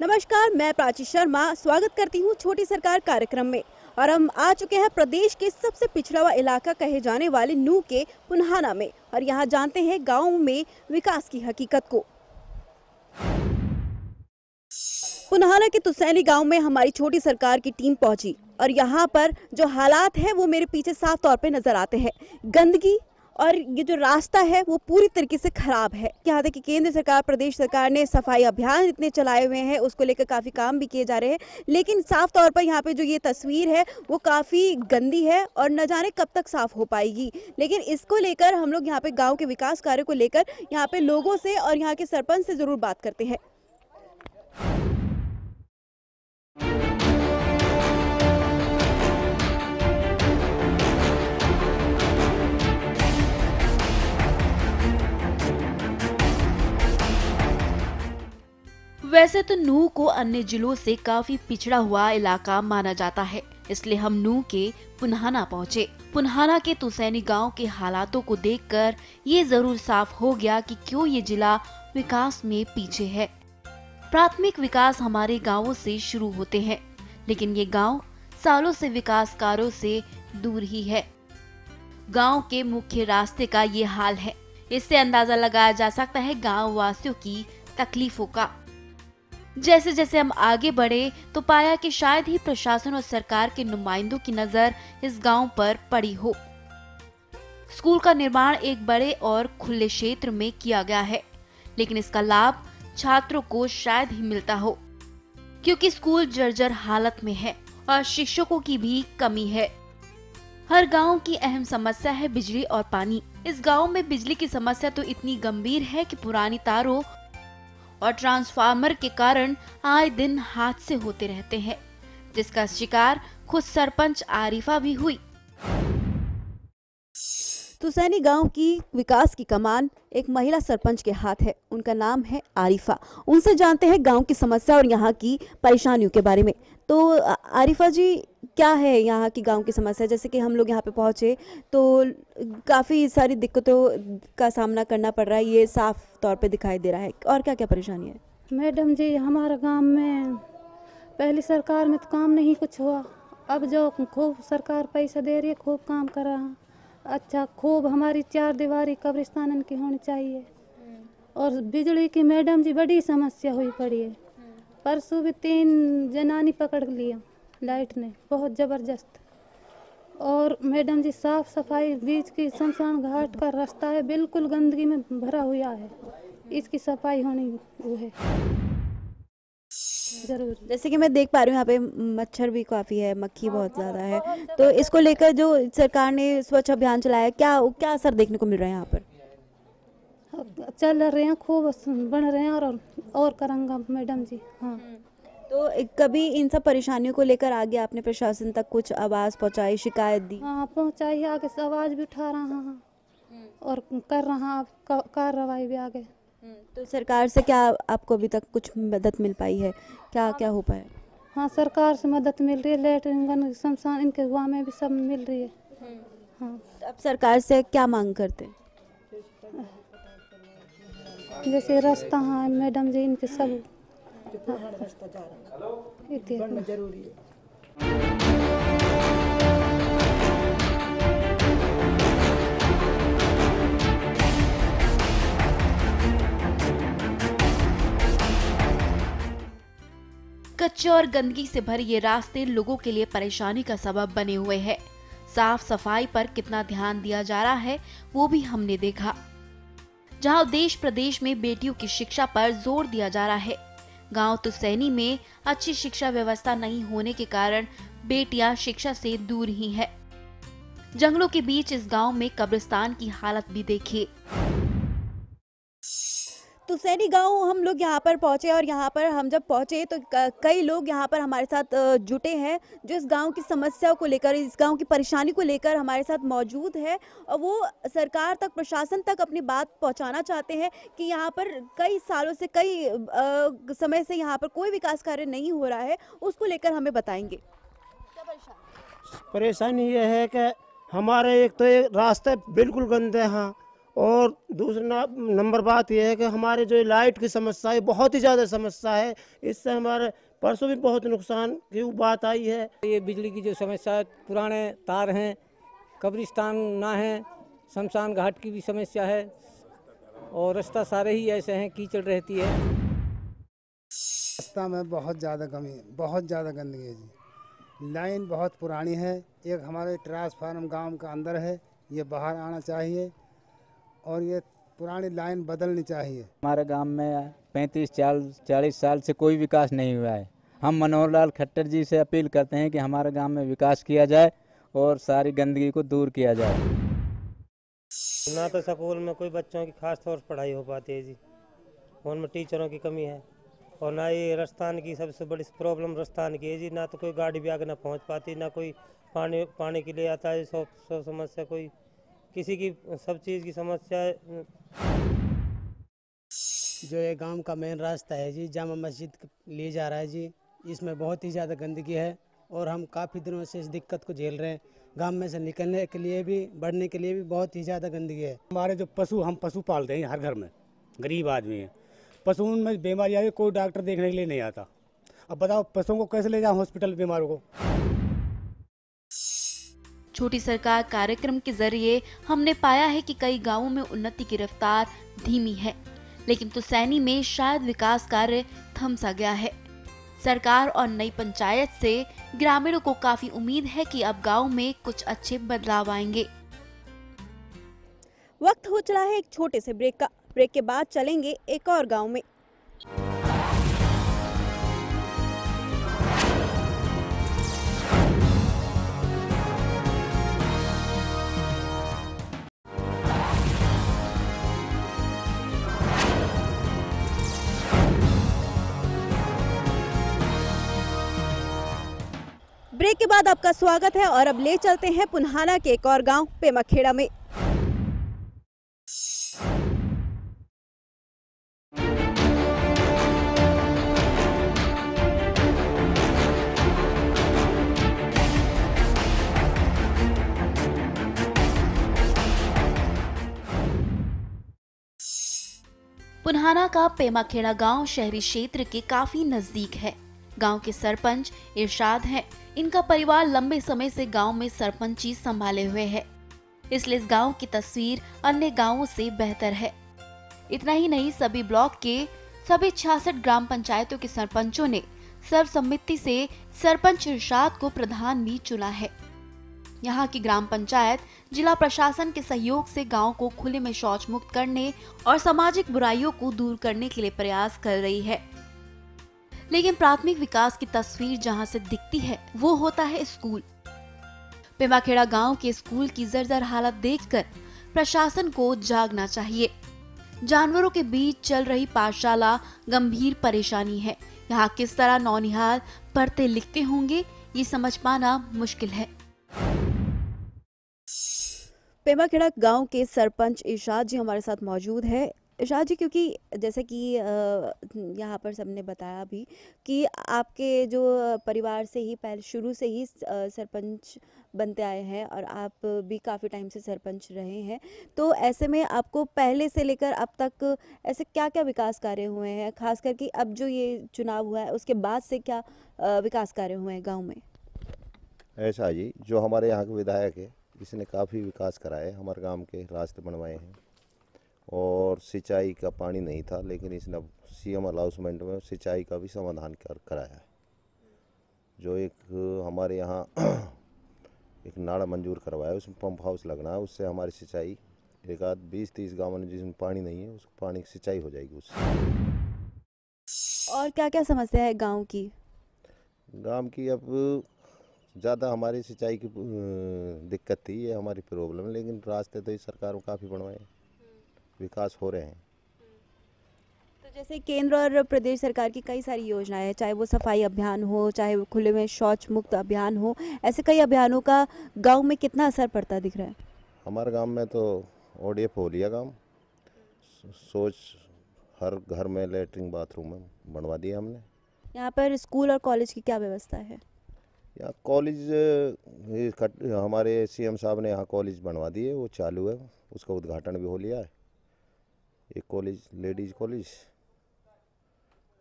नमस्कार, मैं प्राची शर्मा स्वागत करती हूँ छोटी सरकार कार्यक्रम में। और हम आ चुके हैं प्रदेश के सबसे पिछड़ा हुआ इलाका कहे जाने वाले नूह के पुन्हाना में, और यहाँ जानते हैं गाँव में विकास की हकीकत को। पुन्हाना के तुसैनी गांव में हमारी छोटी सरकार की टीम पहुंची, और यहाँ पर जो हालात हैं वो मेरे पीछे साफ तौर पे नजर आते हैं। गंदगी और ये जो रास्ता है वो पूरी तरीके से खराब है। यहाँ तक कि केंद्र सरकार, प्रदेश सरकार ने सफाई अभियान इतने चलाए हुए हैं, उसको लेकर काफ़ी काम भी किए जा रहे हैं, लेकिन साफ तौर पर यहाँ पे जो ये तस्वीर है वो काफ़ी गंदी है और न जाने कब तक साफ हो पाएगी। लेकिन इसको लेकर हम लोग यहाँ पे गाँव के विकास कार्य को लेकर यहाँ पे लोगों से और यहाँ के सरपंच से ज़रूर बात करते हैं। वैसे तो नूह को अन्य जिलों से काफी पिछड़ा हुआ इलाका माना जाता है, इसलिए हम नूह के पुन्हाना पहुँचे। पुन्हाना के तुसैनी गांव के हालातों को देखकर ये जरूर साफ हो गया कि क्यों ये जिला विकास में पीछे है। प्राथमिक विकास हमारे गांवों से शुरू होते हैं, लेकिन ये गांव सालों से विकास कार्यों से दूर ही है। गांव के मुख्य रास्ते का ये हाल है। इससे अंदाजा लगाया जा सकता है गांव वासियों की तकलीफों का। जैसे जैसे हम आगे बढ़े तो पाया कि शायद ही प्रशासन और सरकार के नुमाइंदों की नजर इस गांव पर पड़ी हो। स्कूल का निर्माण एक बड़े और खुले क्षेत्र में किया गया है, लेकिन इसका लाभ छात्रों को शायद ही मिलता हो, क्योंकि स्कूल जर्जर हालत में है और शिक्षकों की भी कमी है। हर गांव की अहम समस्या है बिजली और पानी। इस गांव में बिजली की समस्या तो इतनी गंभीर है कि पुरानी तारों और ट्रांसफार्मर के कारण आए दिन हादसे होते रहते हैं, जिसका शिकार खुद सरपंच आरिफा भी हुई। तुसैनी गांव की विकास की कमान एक महिला सरपंच के हाथ है। उनका नाम है आरिफा। उनसे जानते हैं गांव की समस्या और यहाँ की परेशानियों के बारे में। तो आरिफा जी, क्या है यहाँ की गांव की समस्या? जैसे कि हम लोग यहाँ पे पहुँचे तो काफ़ी सारी दिक्कतों का सामना करना पड़ रहा है, ये साफ तौर पे दिखाई दे रहा है। और क्या क्या परेशानी है? मैडम जी, हमारे गांव में पहली सरकार में तो काम नहीं कुछ हुआ। अब जो खूब सरकार पैसा दे रही है, खूब काम कर रहा है। अच्छा, खूब हमारी चार दीवारी कब्रिस्तान की होनी चाहिए। और बिजली की मैडम जी बड़ी समस्या हुई पड़ी है। परसों भी 3 जनानी पकड़ लिया लाइट ने, बहुत ज़बरदस्त। और मैडम जी साफ सफाई, बीच की शमशान घाट का रास्ता है बिल्कुल गंदगी में भरा हुआ है, इसकी सफाई होनी वो है जरूर। जैसे कि मैं देख पा रही हूँ यहाँ पे मच्छर भी काफ़ी है, मक्खी बहुत ज़्यादा है, तो इसको लेकर जो सरकार ने स्वच्छ अभियान चलाया, क्या क्या असर देखने को मिल रहा है यहाँ पर? चल रहे हैं, खूब बन रहे हैं और करेंगे मैडम जी। हाँ, तो कभी इन सब परेशानियों को लेकर आगे आपने प्रशासन तक कुछ आवाज़ पहुँचाई, शिकायत दी? हाँ पहुँचाई, आगे से आवाज़ भी उठा रहा हाँ, और कर रहा कार्रवाई भी आगे। तो सरकार से क्या आपको अभी तक कुछ मदद मिल पाई है? क्या क्या हो पाया? हाँ, सरकार से मदद मिल रही है, लेटरिन शमशान इनके हुआ में भी सब मिल रही है। हाँ, अब सरकार से क्या मांग करते हैं? जैसे रास्ता, हाँ मैडम जी, इनके सब जरूरी है। कच्चे और गंदगी से भरे ये रास्ते लोगों के लिए परेशानी का सबब बने हुए हैं। साफ सफाई पर कितना ध्यान दिया जा रहा है वो भी हमने देखा। जहां देश प्रदेश में बेटियों की शिक्षा पर जोर दिया जा रहा है, गांव तुसैनी में अच्छी शिक्षा व्यवस्था नहीं होने के कारण बेटियां शिक्षा से दूर ही हैं। जंगलों के बीच इस गांव में कब्रिस्तान की हालत भी देखिए। तुसैनी गांव हम लोग यहाँ पर पहुँचे, और यहाँ पर हम जब पहुँचे तो कई लोग यहाँ पर हमारे साथ जुटे हैं जो इस गांव की समस्याओं को लेकर, इस गांव की परेशानी को लेकर हमारे साथ मौजूद है, और वो सरकार तक, प्रशासन तक अपनी बात पहुँचाना चाहते हैं कि यहाँ पर कई सालों से, कई समय से यहाँ पर कोई विकास कार्य नहीं हो रहा है। उसको लेकर हमें बताएंगे। क्या परेशानी ये है कि हमारे एक तो ये रास्ते बिल्कुल गंदे हैं, और दूसरा नंबर बात यह है कि हमारे जो लाइट की समस्या है बहुत ही ज़्यादा समस्या है। इससे हमारे परसों भी बहुत नुकसान की बात आई है। ये बिजली की जो समस्या है, पुराने तार हैं, कब्रिस्तान ना है, शमशान घाट की भी समस्या है और रास्ता सारे ही ऐसे हैं, कीचड़ रहती है। रास्ता में बहुत ज़्यादा कमी, बहुत ज़्यादा गंदगी है जी। लाइन बहुत पुरानी है। एक हमारे ट्रांसफार्मर गांव का अंदर है, ये बाहर आना चाहिए और ये पुरानी लाइन बदलनी चाहिए। हमारे गांव में 35-40 साल से कोई विकास नहीं हुआ है। हम मनोहर लाल खट्टर जी से अपील करते हैं कि हमारे गांव में विकास किया जाए और सारी गंदगी को दूर किया जाए। ना तो स्कूल में कोई बच्चों की खास तौर पर पढ़ाई हो पाती है जी, उनमें टीचरों की कमी है और ना ये राजस्थान की सबसे बड़ी प्रॉब्लम राजस्थान की है जी। ना तो कोई गाड़ी भी आगे ना पहुंच पाती, ना कोई पानी के लिए आता है। सब समस्या, कोई किसी की सब चीज़ की समस्या है। जो ये गांव का मेन रास्ता है जी, जामा मस्जिद ले जा रहा है जी, इसमें बहुत ही ज़्यादा गंदगी है और हम काफ़ी दिनों से इस दिक्कत को झेल रहे हैं। गांव में से निकलने के लिए भी, बढ़ने के लिए भी बहुत ही ज़्यादा गंदगी है। हमारे जो हम पशु पालते हैं हर घर में, गरीब आदमी है, पशुओं में बीमारी आई, कोई डॉक्टर देखने के लिए नहीं आता। अब बताओ पशुओं को कैसे ले जाओ हॉस्पिटल, बीमारों को। छोटी सरकार कार्यक्रम के जरिए हमने पाया है कि कई गांवों में उन्नति की रफ्तार धीमी है, लेकिन तुसैनी में शायद विकास कार्य थम सा गया है। सरकार और नई पंचायत से ग्रामीणों को काफी उम्मीद है कि अब गांव में कुछ अच्छे बदलाव आएंगे। वक्त हो चला है एक छोटे से ब्रेक का। ब्रेक के बाद चलेंगे एक और गांव में। ब्रेक के बाद आपका स्वागत है और अब ले चलते हैं पुन्हाना के एक और गांव पेमाखेड़ा में। पुन्हाना का पेमाखेड़ा गांव शहरी क्षेत्र के काफी नजदीक है। गांव के सरपंच इरशाद हैं। इनका परिवार लंबे समय से गांव में सरपंची संभाले हुए है, इसलिए इस गांव की तस्वीर अन्य गांवों से बेहतर है। इतना ही नहीं, सभी ब्लॉक के सभी 66 ग्राम पंचायतों के सरपंचों ने सर्वसम्मति से सरपंच इरशाद को प्रधान भी चुना है। यहाँ की ग्राम पंचायत जिला प्रशासन के सहयोग से गांव को खुले में शौच मुक्त करने और सामाजिक बुराइयों को दूर करने के लिए प्रयास कर रही है। लेकिन प्राथमिक विकास की तस्वीर जहां से दिखती है वो होता है स्कूल। पेमाखेड़ा गांव के स्कूल की जर्जर हालत देखकर प्रशासन को जागना चाहिए। जानवरों के बीच चल रही पाठशाला गंभीर परेशानी है। यहाँ किस तरह नौनिहाल पढ़ते लिखते होंगे ये समझ पाना मुश्किल है। पेमाखेड़ा गांव के सरपंच इरशाद जी हमारे साथ मौजूद है। इरशाद जी, क्योंकि जैसे कि यहाँ पर सबने बताया भी कि आपके जो परिवार से ही पहले शुरू से ही सरपंच बनते आए हैं और आप भी काफ़ी टाइम से सरपंच रहे हैं, तो ऐसे में आपको पहले से लेकर अब तक ऐसे क्या क्या विकास कार्य हुए हैं, खास करके अब जो ये चुनाव हुआ है उसके बाद से क्या विकास कार्य हुए हैं गाँव में? ऐसा जी, जो हमारे यहाँ के विधायक है इसने काफ़ी विकास कराए, हमारे गांव के रास्ते बनवाए हैं और सिंचाई का पानी नहीं था, लेकिन इसने सीएम अलाउंसमेंट में सिंचाई का भी समाधान कराया है। जो एक हमारे यहाँ एक नाला मंजूर करवाया, उसमें पंप हाउस लगना है, उससे हमारी सिंचाई एक आध 20-30 गाँव में जिसमें पानी नहीं है उसको पानी की सिंचाई हो जाएगी उससे। और क्या क्या समस्या है गाँव की? गाँव की अब ज़्यादा हमारी सिंचाई की दिक्कत थी, ये हमारी प्रॉब्लम, लेकिन रास्ते तो इस सरकार में काफ़ी बनवाए, विकास हो रहे हैं। तो जैसे केंद्र और प्रदेश सरकार की कई सारी योजनाएं हैं, चाहे वो सफाई अभियान हो, चाहे वो खुले में शौच मुक्त अभियान हो, ऐसे कई अभियानों का गांव में कितना असर पड़ता दिख रहा है? हमारे गांव में तो ODF हो लिया काम, सोच हर घर में लेटरिन बाथरूम बनवा दिया हमने। यहाँ पर स्कूल और कॉलेज की क्या व्यवस्था है? यहाँ कॉलेज हमारे CM साहब ने यहाँ कॉलेज बनवा दिए, वो चालू है, उसका उद्घाटन भी हो लिया है। एक कॉलेज, लेडीज़ कॉलेज,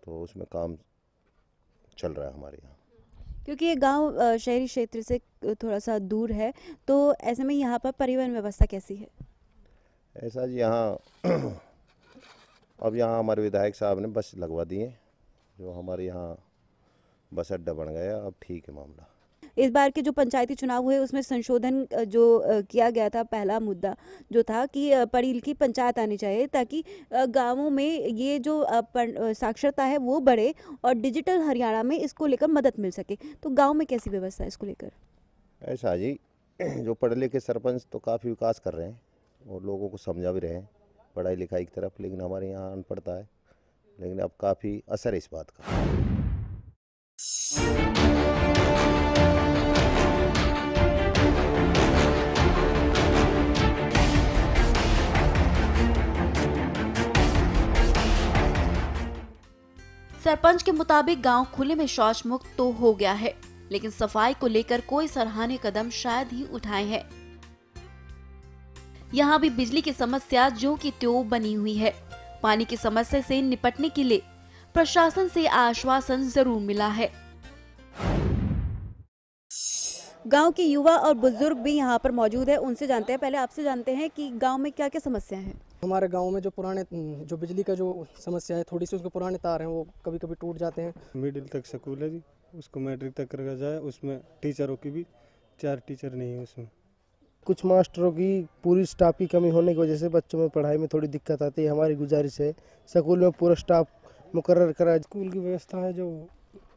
तो उसमें काम चल रहा है हमारे यहाँ। क्योंकि ये गांव शहरी क्षेत्र से थोड़ा सा दूर है, तो ऐसे में यहाँ पर परिवहन व्यवस्था कैसी है? ऐसा जी यहाँ अब यहाँ हमारे विधायक साहब ने बस लगवा दी है, जो हमारे यहाँ बस अड्डा बन गया, अब ठीक है मामला। इस बार के जो पंचायती चुनाव हुए उसमें संशोधन जो किया गया था, पहला मुद्दा जो था कि पढ़ी लिखी पंचायत आनी चाहिए, ताकि गांवों में ये जो साक्षरता है वो बढ़े और डिजिटल हरियाणा में इसको लेकर मदद मिल सके। तो गांव में कैसी व्यवस्था है इसको लेकर? ऐसा जी, जो पढ़े लिखे सरपंच तो काफ़ी विकास कर रहे हैं और लोगों को समझा भी रहे हैं पढ़ाई लिखाई की तरफ, लेकिन हमारे यहाँ अनपढ़ता है, लेकिन अब काफ़ी असर है इस बात का। सरपंच के मुताबिक गांव खुले में शौच मुक्त तो हो गया है, लेकिन सफाई को लेकर कोई सराहनीय कदम शायद ही उठाए हैं। यहाँ भी बिजली की समस्या जो की त्यों बनी हुई है। पानी की समस्या से निपटने के लिए प्रशासन से आश्वासन जरूर मिला है। गांव के युवा और बुजुर्ग भी यहाँ पर मौजूद है, उनसे जानते हैं। पहले आपसे जानते हैं कि गांव में क्या क्या समस्या है। हमारे गांव में जो पुराने जो बिजली का जो समस्या है, थोड़ी सी उसके पुराने तार हैं वो कभी कभी टूट जाते हैं। मिडिल तक स्कूल है जी, उसको मैट्रिक तक रखा जाए, उसमें टीचरों की भी 4 टीचर नहीं है उसमें। कुछ मास्टरों की पूरी स्टाफ की कमी होने की वजह से बच्चों में पढ़ाई में थोड़ी दिक्कत आती है। हमारी गुजारिश है स्कूल में पूरा स्टाफ मुकर्रर करा। स्कूल की व्यवस्था है, जो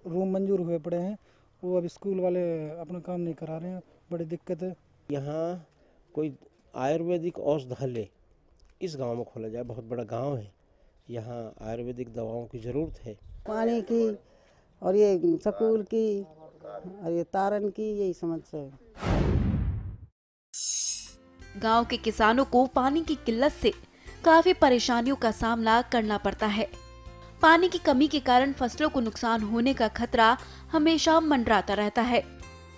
रूम मंजूर हुए पड़े हैं वो अब स्कूल वाले अपना काम नहीं करा रहे हैं, बड़ी दिक्कत है। यहाँ कोई आयुर्वेदिक औषधालय इस गांव में खोला जाए, बहुत बड़ा गांव है, यहाँ आयुर्वेदिक दवाओं की ज़रूरत है। पानी की और ये स्कूल की और ये तारन की, यही समस्या है। गांव के किसानों को पानी की किल्लत से काफी परेशानियों का सामना करना पड़ता है। पानी की कमी के कारण फसलों को नुकसान होने का खतरा हमेशा मंडराता रहता है।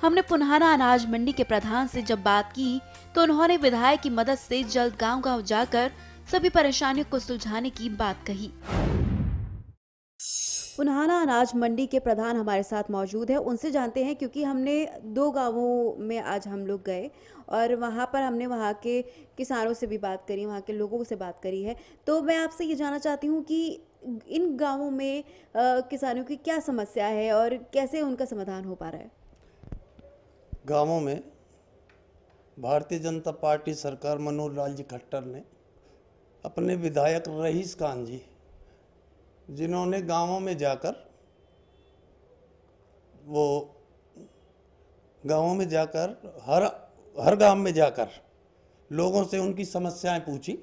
हमने पुन्हाना अनाज मंडी के प्रधान से जब बात की तो उन्होंने विधायक की मदद से जल्द गांव-गांव जाकर सभी परेशानियों को सुलझाने की बात कही। पुन्हाना अनाज मंडी के प्रधान हमारे साथ मौजूद है, उनसे जानते हैं, क्योंकि हमने 2 गांवों में आज हम लोग गए और वहां पर हमने वहां के किसानों से भी बात करी, वहां के लोगों से बात करी है। तो मैं आपसे ये जानना चाहती हूँ कि इन गांवों में किसानों की क्या समस्या है और कैसे उनका समाधान हो पा रहा है। गांवों में भारतीय जनता पार्टी सरकार मनोहर लाल जी खट्टर ने अपने विधायक रईस खान जी, जिन्होंने गांवों में जाकर हर गांव में जाकर लोगों से उनकी समस्याएं पूछी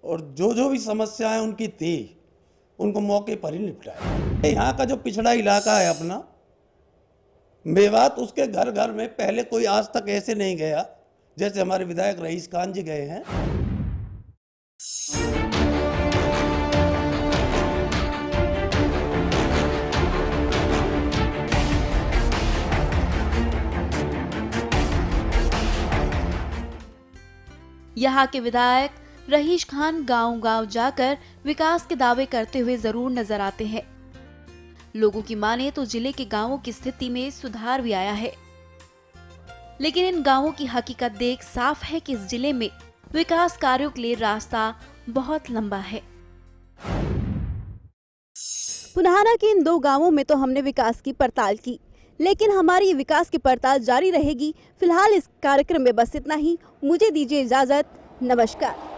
और जो भी समस्याएं उनकी थी उनको मौके पर ही निपटाया। यहाँ का जो पिछड़ा इलाका है अपना मेवात, उसके घर घर में पहले कोई आज तक ऐसे नहीं गया जैसे हमारे विधायक रईस खान जी गए हैं। यहाँ के विधायक रईस खान गांव-गांव जाकर विकास के दावे करते हुए जरूर नजर आते हैं। लोगों की माने तो जिले के गांवों की स्थिति में सुधार भी आया है, लेकिन इन गांवों की हकीकत देख साफ है कि इस जिले में विकास कार्यों के लिए रास्ता बहुत लंबा है। पुन्हाना के इन 2 गांवों में तो हमने विकास की पड़ताल की, लेकिन हमारी विकास की पड़ताल जारी रहेगी। फिलहाल इस कार्यक्रम में बस इतना ही। मुझे दीजिए इजाजत। नमस्कार।